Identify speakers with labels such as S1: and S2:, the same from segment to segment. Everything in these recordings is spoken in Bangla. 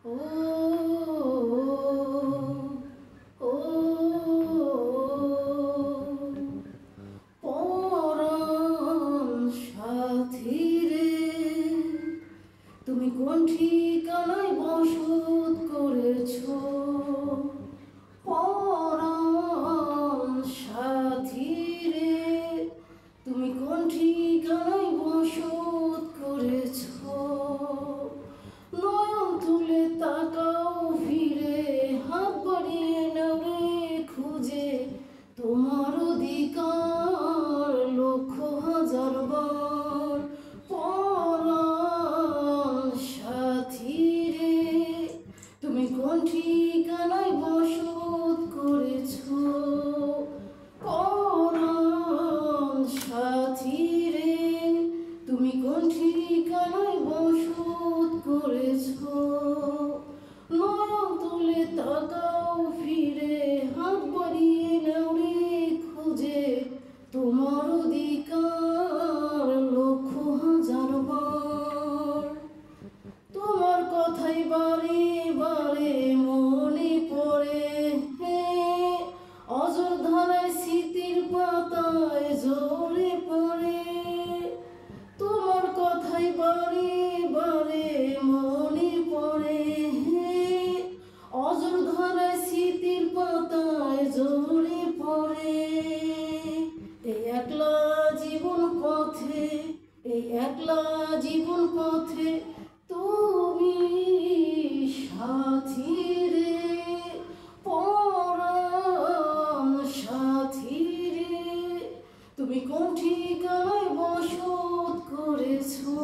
S1: ও ও পরাণ সাথী রে, তুমি কোন ঠিকানায় বসত করেছো? পরাণ সাথী রে, তুমি কোন ঠিকানায় বসত করেছো? নয়ন তুলে তাকাও ফিরে, হাত বাড়িয়ে নাও রে খুঁজে তোমার অধিকার লক্ষ হাজার বার। পরাণ সাথী রে, তুমি কোন ঠিকানায় বসত করেছো? পরাণ সাথী রে, তুমি কোন ঠিকানায় বসত করেছো? নয়ন তুলে তাকাও ফিরে, হাত বাড়িয়ে নাও রে খুঁজে তোমার অধিকার লক্ষ হাজার বার। তোমার কথাই বারে বারে মনে পড়ে, অঝোর ধারায় স্মৃতির পাতায় ঝরে পড়ে। তোমার কথাই বারে বারে মনে পড়ে, অঝোর ধারায় স্মৃতির পাতায় ঝরে পড়ে। এই একলা জীবন পথে, এই একলা জীবন পথে তুমি সাথী রে। পরাণ সাথী রে, তুমি কোন ঠিকানায় বসত করেছো?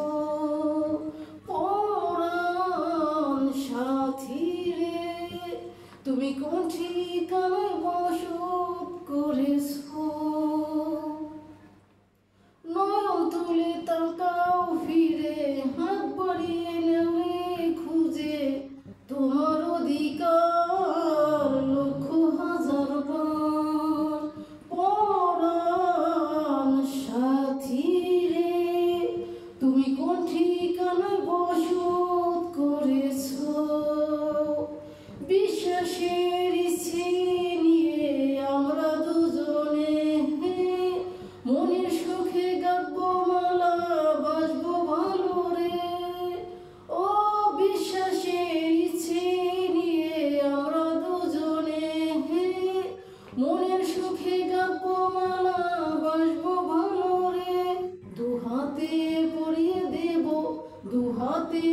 S1: পরাণ সাথী রে, তুমি কোন ঠিকানায় বসত করেছো? নয়ন তুলে তাকাও ফিরে, হাত বাড়িয়ে নাও রে খুঁজে তোমার অধিকার লক্ষ হাজার বার। পরাণ সাথী রে, তুমি কোন ঠিকানায় বসত করেছো? বিশ্বাসের ইচ্ছে নিয়ে আমরা দুজনে মনের সুখে গাঁথবো মালা, বাসবো ভালো রে। ও বিশ্বাসের ইচ্ছে নিয়ে আমরা দুজনে মনের সুখে গাঁথবো মালা, বাসবো ভালো রে। দু হাতে পরিয়ে দেব, দু হাতে